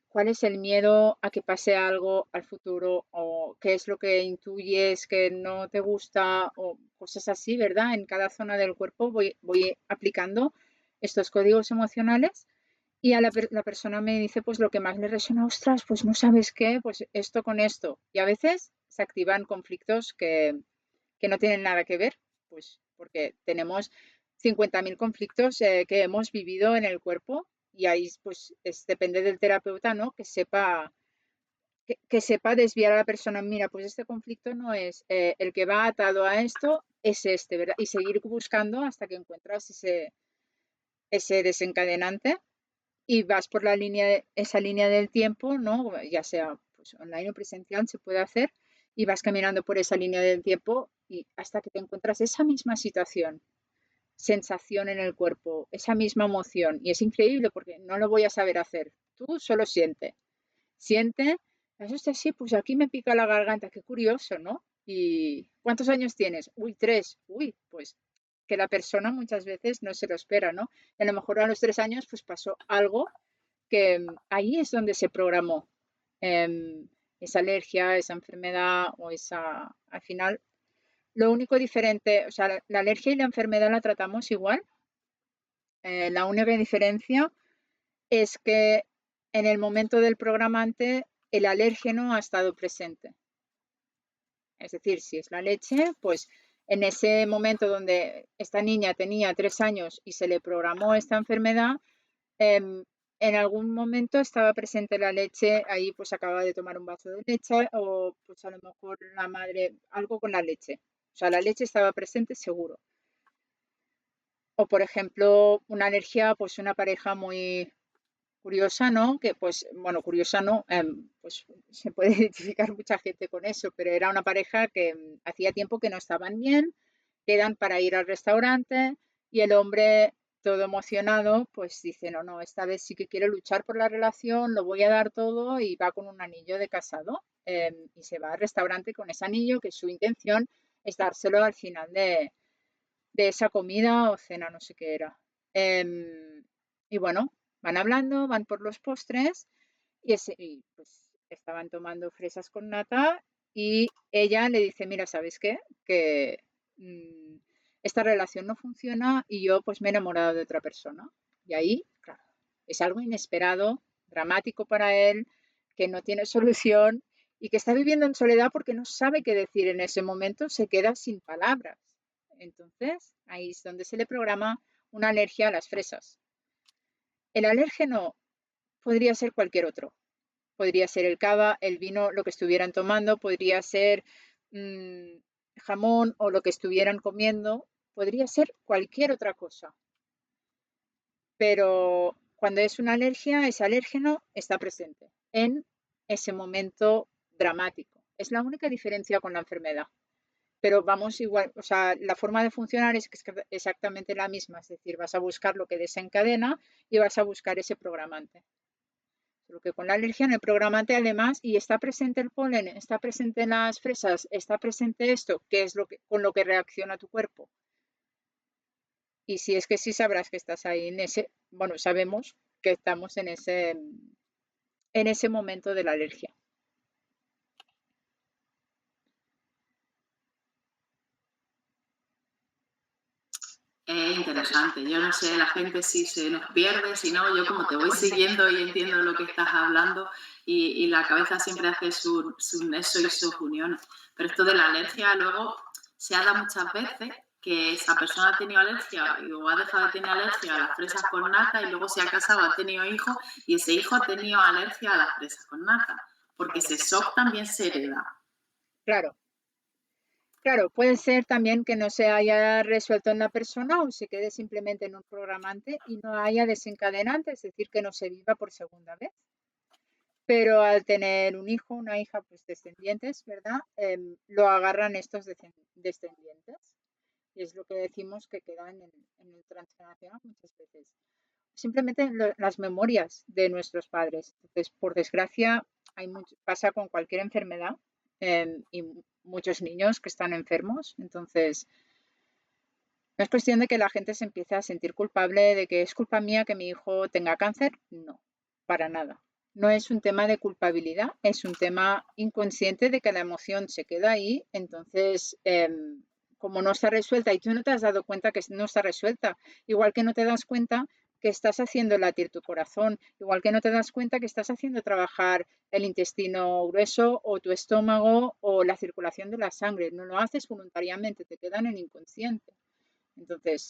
cuál es el miedo a que pase algo al futuro o qué es lo que intuyes que no te gusta o cosas así, ¿verdad? En cada zona del cuerpo voy aplicando estos códigos emocionales y la persona me dice pues lo que más le resuena, ostras, pues no sabes qué, pues esto con esto. Y a veces se activan conflictos que no tienen nada que ver, pues porque tenemos 50.000 conflictos que hemos vivido en el cuerpo y ahí pues depende del terapeuta, ¿no? Que sepa desviar a la persona, mira, pues este conflicto no es el que va atado a esto, es este, ¿verdad? Y seguir buscando hasta que encuentras ese desencadenante y vas por esa línea del tiempo, ¿no? Ya sea pues, online o presencial, se puede hacer, y vas caminando por esa línea del tiempo y hasta que te encuentras esa misma situación, sensación en el cuerpo, esa misma emoción. Y es increíble porque no lo voy a saber hacer. Tú solo siente, eso está así, pues aquí me pica la garganta, qué curioso, ¿no? ¿Y cuántos años tienes? Uy, 3. Uy, pues que la persona muchas veces no se lo espera, ¿no? Y a lo mejor a los 3 años pues pasó algo que ahí es donde se programó esa alergia, esa enfermedad o esa, al final, lo único diferente, o sea, la alergia y la enfermedad la tratamos igual. La única diferencia es que en el momento del programante el alérgeno ha estado presente. Es decir, si es la leche, pues en ese momento donde esta niña tenía 3 años y se le programó esta enfermedad, en algún momento estaba presente la leche, ahí pues acababa de tomar un vaso de leche o pues a lo mejor la madre, algo con la leche. O sea, la leche estaba presente seguro. O por ejemplo, una alergia, pues una pareja muy curiosa, ¿no? Que pues, bueno, curiosa no, pues se puede identificar mucha gente con eso, pero era una pareja que hacía tiempo que no estaban bien, quedan para ir al restaurante y el hombre, todo emocionado, pues dice, no, no, esta vez sí que quiero luchar por la relación, lo voy a dar todo y va con un anillo de casado y se va al restaurante con ese anillo, que su intención es dárselo al final de esa comida o cena, no sé qué era. Y bueno, van hablando, van por los postres y pues estaban tomando fresas con nata y ella le dice, mira, ¿sabes qué? Que mm, esta relación no funciona y yo pues me he enamorado de otra persona. Y ahí, claro, es algo inesperado, dramático para él, que no tiene solución y que está viviendo en soledad porque no sabe qué decir en ese momento, se queda sin palabras. Entonces, ahí es donde se le programa una alergia a las fresas. El alérgeno podría ser cualquier otro. Podría ser el cava, el vino, lo que estuvieran tomando, podría ser mmm, jamón o lo que estuvieran comiendo, podría ser cualquier otra cosa. Pero cuando es una alergia, ese alérgeno está presente en ese momento dramático. Es la única diferencia con la enfermedad. Pero vamos igual, o sea, la forma de funcionar es exactamente la misma, es decir, vas a buscar lo que desencadena y vas a buscar ese programante. Lo que con la alergia en el programante además, y está presente el polen, está presente las fresas, está presente esto, que es con lo que reacciona tu cuerpo. Y si es que sí sabrás que estás ahí en ese, bueno, sabemos que estamos en ese momento de la alergia. Es interesante. Yo no sé, la gente si se nos pierde, si no, yo como te voy siguiendo y entiendo lo que estás hablando y la cabeza siempre hace su nexo y sus uniones. Pero esto de la alergia luego se ha dado muchas veces que esa persona ha tenido alergia o ha dejado de tener alergia a las fresas con nata y luego se ha casado, ha tenido hijos y ese hijo ha tenido alergia a las fresas con nata. Porque ese shock también se hereda. Claro, claro, puede ser también que no se haya resuelto en la persona o se quede simplemente en un programante y no haya desencadenante, es decir, que no se viva por segunda vez. Pero al tener un hijo, una hija, pues descendientes, ¿verdad? Lo agarran estos descendientes. Y es lo que decimos que queda en el transgeneracional muchas veces. simplemente las memorias de nuestros padres. Entonces, por desgracia, pasa con cualquier enfermedad y muchos niños que están enfermos. Entonces, no es cuestión de que la gente se empiece a sentir culpable de que es culpa mía que mi hijo tenga cáncer. No, para nada. No es un tema de culpabilidad, es un tema inconsciente de que la emoción se queda ahí. Entonces, como no está resuelta y tú no te has dado cuenta que no está resuelta, igual que no te das cuenta que estás haciendo latir tu corazón, igual que no te das cuenta que estás haciendo trabajar el intestino grueso o tu estómago o la circulación de la sangre. No lo haces voluntariamente, te queda en el inconsciente. Entonces,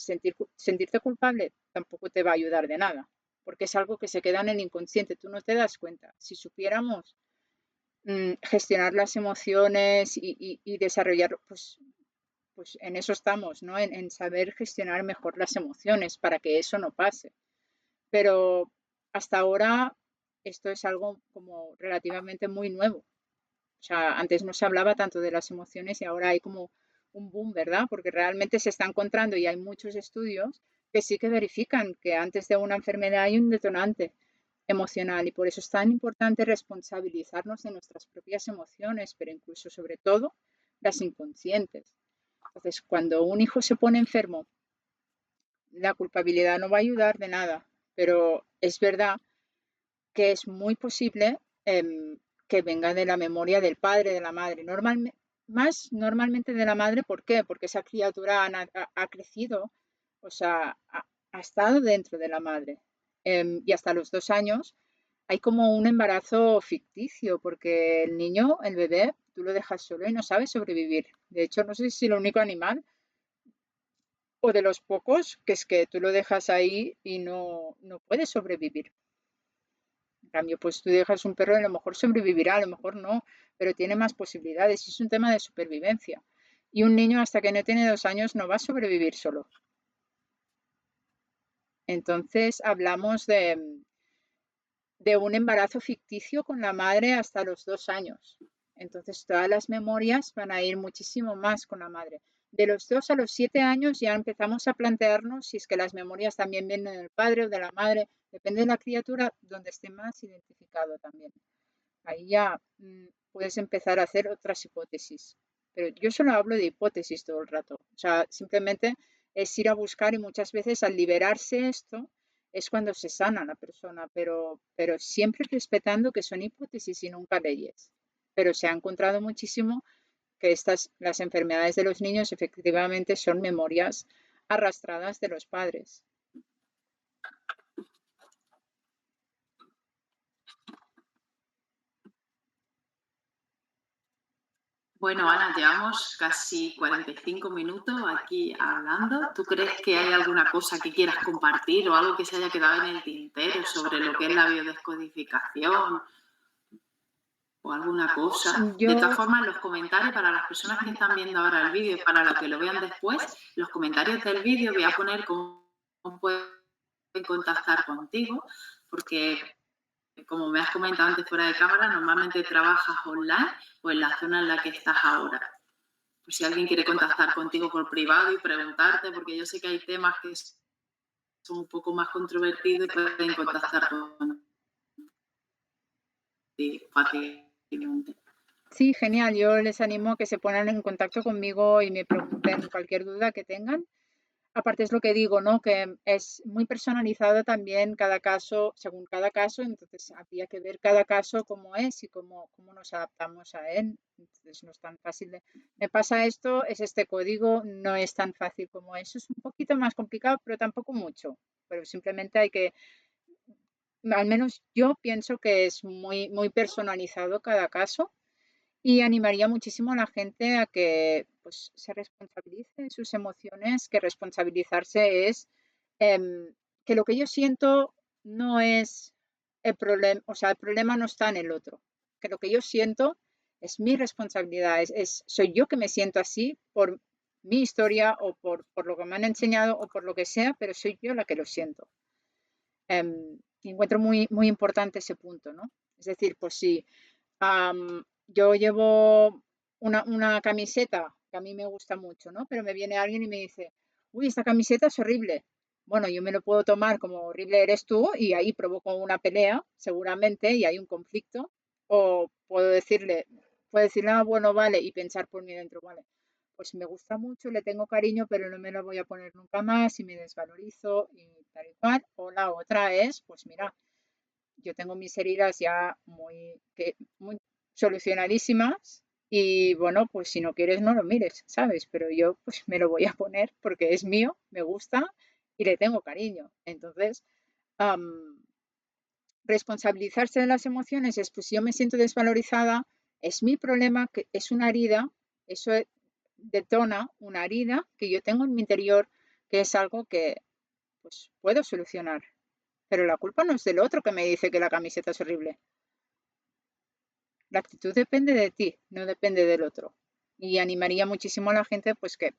sentirte culpable tampoco te va a ayudar de nada, porque es algo que se queda en el inconsciente, tú no te das cuenta. Si supiéramos gestionar las emociones y desarrollar, pues en eso estamos, ¿no? En saber gestionar mejor las emociones para que eso no pase. Pero hasta ahora esto es algo como relativamente muy nuevo. O sea, antes no se hablaba tanto de las emociones y ahora hay como un boom, ¿verdad? Porque realmente se está encontrando y hay muchos estudios que sí que verifican que antes de una enfermedad hay un detonante emocional y por eso es tan importante responsabilizarnos de nuestras propias emociones, pero incluso sobre todo las inconscientes. Entonces, cuando un hijo se pone enfermo, la culpabilidad no va a ayudar de nada, pero es verdad que es muy posible que venga de la memoria del padre, de la madre. Más normalmente de la madre, ¿por qué? Porque esa criatura ha crecido, o sea, ha estado dentro de la madre. Y hasta los 2 años hay como un embarazo ficticio, porque el niño, el bebé, tú lo dejas solo y no sabe sobrevivir. De hecho, no sé si el único animal o de los pocos que es que tú lo dejas ahí y no puede sobrevivir. En cambio, pues tú dejas un perro y a lo mejor sobrevivirá, a lo mejor no, pero tiene más posibilidades. Es un tema de supervivencia. Y un niño hasta que no tiene 2 años no va a sobrevivir solo. Entonces hablamos de un embarazo ficticio con la madre hasta los 2 años. Entonces todas las memorias van a ir muchísimo más con la madre. De los 2 a los 7 años ya empezamos a plantearnos si es que las memorias también vienen del padre o de la madre. Depende de la criatura donde esté más identificado también. Ahí ya puedes empezar a hacer otras hipótesis. Pero yo solo hablo de hipótesis todo el rato. O sea, simplemente es ir a buscar y muchas veces al liberarse esto es cuando se sana la persona, pero siempre respetando que son hipótesis y nunca leyes. Pero se ha encontrado muchísimo que las enfermedades de los niños efectivamente son memorias arrastradas de los padres. Bueno, Ana, llevamos casi 45 minutos aquí hablando. ¿Tú crees que hay alguna cosa que quieras compartir o algo que se haya quedado en el tintero sobre lo que es la biodescodificación o alguna cosa? De todas Yo, formas, en los comentarios para las personas que están viendo ahora el vídeo y para los que lo vean después, los comentarios del vídeo voy a poner cómo pueden contactar contigo, porque como me has comentado antes fuera de cámara, normalmente trabajas online o en la zona en la que estás ahora. Pues si alguien quiere contactar contigo por privado y preguntarte, porque yo sé que hay temas que son un poco más controvertidos y pueden contactar contigo fácilmente. sí, genial. Yo les animo a que se pongan en contacto conmigo y me pregunten cualquier duda que tengan. Aparte es lo que digo, ¿no? Que es muy personalizado también cada caso, según cada caso, entonces habría que ver cada caso cómo es y cómo nos adaptamos a él. Entonces no es tan fácil de, me pasa esto, es este código, no es tan fácil como eso, es un poquito más complicado, pero tampoco mucho. Pero simplemente hay que, al menos yo pienso que es muy, muy personalizado cada caso y animaría muchísimo a la gente a que pues, se responsabilice de sus emociones, que responsabilizarse es que lo que yo siento no es el problema, o sea, el problema no está en el otro, que lo que yo siento es mi responsabilidad, soy yo que me siento así por mi historia o por lo que me han enseñado o por lo que sea, pero soy yo la que lo siento. Y encuentro muy, muy importante ese punto, ¿no? Es decir, pues si yo llevo una camiseta que a mí me gusta mucho, ¿no? Pero me viene alguien y me dice, uy, esta camiseta es horrible. bueno, yo me lo puedo tomar como horrible eres tú y ahí provoco una pelea, seguramente, y hay un conflicto. O puedo decirle, ah, bueno, vale, y pensar por mí dentro, vale, pues me gusta mucho, le tengo cariño, pero no me lo voy a poner nunca más y me desvalorizo y tal y cual. O la otra es, pues mira, yo tengo mis heridas ya muy solucionadísimas y bueno, pues si no quieres no lo mires, ¿sabes? Pero yo pues me lo voy a poner porque es mío, me gusta y le tengo cariño. Entonces, am, responsabilizarse de las emociones es, pues si yo me siento desvalorizada, es mi problema, que es una herida, eso detona una herida que yo tengo en mi interior, que es algo que pues puedo solucionar. Pero la culpa no es del otro que me dice que la camiseta es horrible. La actitud depende de ti, no depende del otro. Y animaría muchísimo a la gente pues que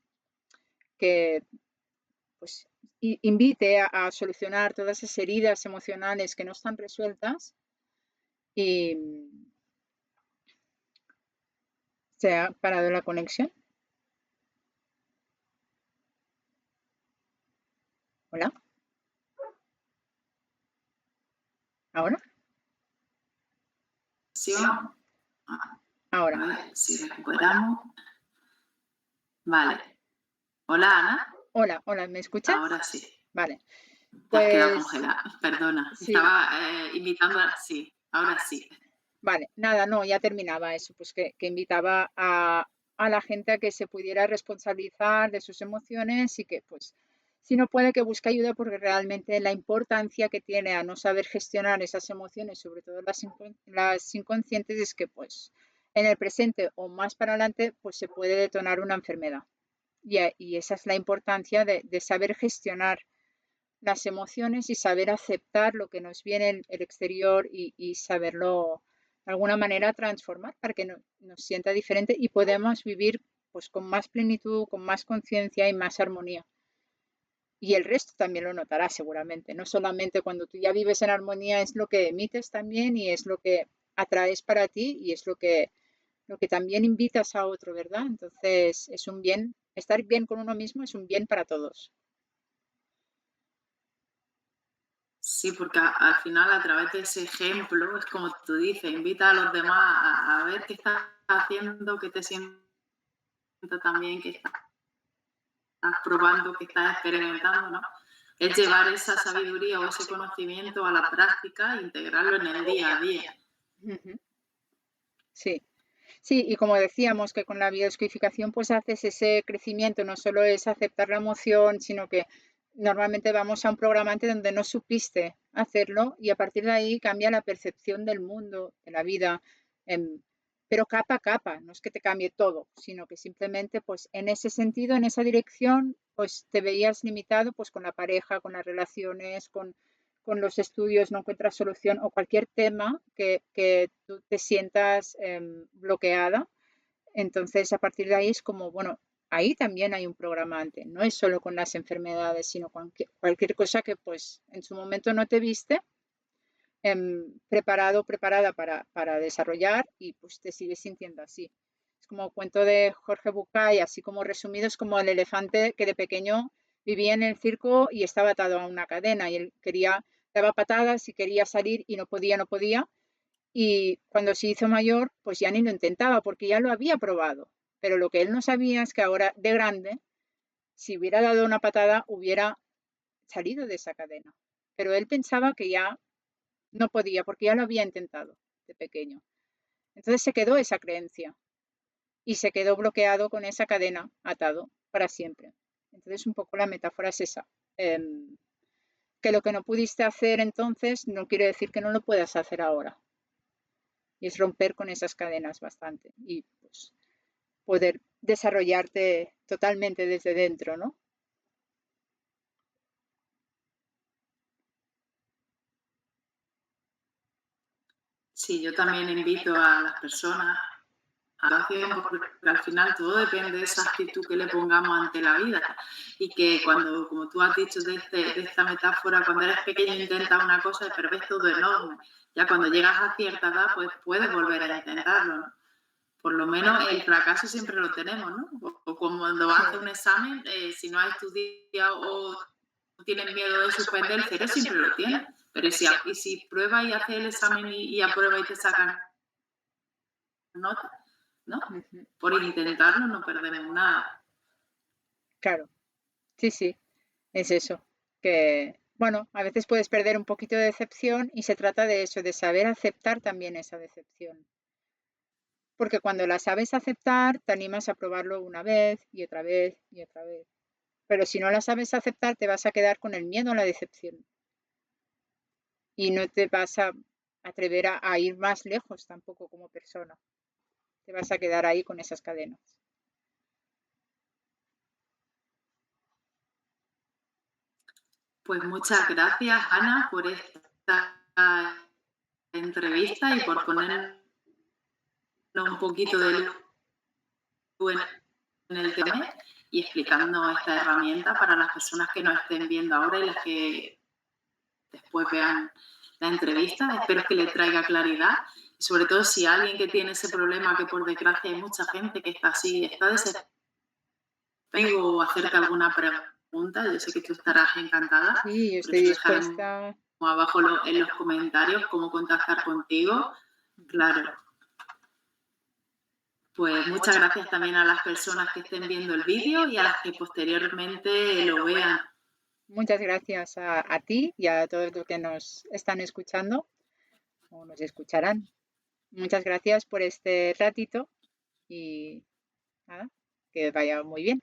pues, invite a solucionar todas esas heridas emocionales que no están resueltas y se ha parado la conexión. Hola, ahora, Sesión. A ahora. ver si recuperamos. Vale. Hola, Ana. Hola, hola, ¿me escuchas? Ahora sí. Vale, Te has quedado pues congelada. Perdona. sí, Estaba invitando a... Sí, ahora sí. vale, nada, no, ya terminaba eso, pues que invitaba a la gente a que se pudiera responsabilizar de sus emociones y que, pues, si no puede, que busque ayuda porque realmente la importancia que tiene a no saber gestionar esas emociones, sobre todo las inconscientes, es que, pues, en el presente o más para adelante, pues se puede detonar una enfermedad. Y esa es la importancia de saber gestionar las emociones y saber aceptar lo que nos viene en el exterior y saberlo de alguna manera transformar para que nos sienta diferente y podamos vivir pues con más plenitud, con más conciencia y más armonía. Y el resto también lo notará seguramente. No solamente cuando tú ya vives en armonía es lo que emites también y es lo que atraes para ti y es lo que también invitas a otro, ¿verdad? Entonces es un bien, estar bien con uno mismo es un bien para todos. Sí, porque al final a través de ese ejemplo, es como tú dices, invita a los demás a ver qué estás haciendo, qué te siento también, qué estás probando, qué estás experimentando, ¿no? Es llevar esa sabiduría o ese conocimiento a la práctica e integrarlo en el día a día. Sí. Sí, y como decíamos que con la biodescodificación pues haces ese crecimiento, no solo es aceptar la emoción, sino que normalmente vamos a un programante donde no supiste hacerlo y a partir de ahí cambia la percepción del mundo, de la vida, em, pero capa a capa, no es que te cambie todo, sino que simplemente pues en ese sentido, en esa dirección, pues te veías limitado pues con la pareja, con las relaciones, con los estudios no encuentras solución o cualquier tema que tú te sientas bloqueada. Entonces, a partir de ahí es como, bueno, ahí también hay un programante. No es solo con las enfermedades, sino cualquier cosa que pues en su momento no te viste preparado o preparada para desarrollar y pues te sigues sintiendo así. Es como el cuento de Jorge Bucay, así como resumido, es como el elefante que de pequeño vivía en el circo y estaba atado a una cadena y él daba patadas y quería salir y no podía, no podía. Y cuando se hizo mayor, pues ya ni lo intentaba porque ya lo había probado. Pero lo que él no sabía es que ahora de grande, si hubiera dado una patada, hubiera salido de esa cadena. Pero él pensaba que ya no podía porque ya lo había intentado de pequeño. Entonces se quedó esa creencia y se quedó bloqueado con esa cadena atado para siempre. Entonces un poco la metáfora es esa. Eh, que lo que no pudiste hacer entonces no quiere decir que no lo puedas hacer ahora. Y es romper con esas cadenas bastante y pues poder desarrollarte totalmente desde dentro, ¿no? Sí, yo también invito a las personas a la acción porque al final todo depende de esa actitud que le pongamos ante la vida y que cuando, como tú has dicho de esta metáfora, cuando eres pequeño intentas una cosa pero ves todo enorme. Ya cuando llegas a cierta edad pues puedes volver a intentarlo, ¿no? Por lo menos el fracaso siempre lo tenemos, ¿no? O cuando vas a Sí, hacer un examen, si no has estudiado tienen miedo de suspender, el cero siempre lo tiene. Pero y si prueba y hace el examen y aprueba y te sacan nota, ¿no? Ujú. Por intentarlo no perdemos nada. Claro, sí, sí, es eso. Que, bueno, a veces puedes perder un poquito de decepción y se trata de eso, de saber aceptar también esa decepción. Porque cuando la sabes aceptar, te animas a probarlo una vez y otra vez y otra vez. Pero si no la sabes aceptar, te vas a quedar con el miedo a la decepción y no te vas a atrever a ir más lejos tampoco como persona. Te vas a quedar ahí con esas cadenas. Pues muchas gracias, Ana, por esta entrevista y por ponernos un poquito de luz en el tema y explicando esta herramienta para las personas que nos estén viendo ahora y las que después vean la entrevista. Espero que les traiga claridad y sobre todo si alguien que tiene ese problema, que por desgracia hay mucha gente que está así, está desesperado o hacerte alguna pregunta, yo sé que tú estarás encantada, Sí, yo por estoy eso dejaremos dispuesta. abajo en los comentarios cómo contactar contigo. Claro, pues muchas gracias también a las personas que estén viendo el vídeo y a las que posteriormente lo vean. Muchas gracias a ti y a todos los que nos están escuchando o nos escucharán. Muchas gracias por este ratito y nada, que vaya muy bien.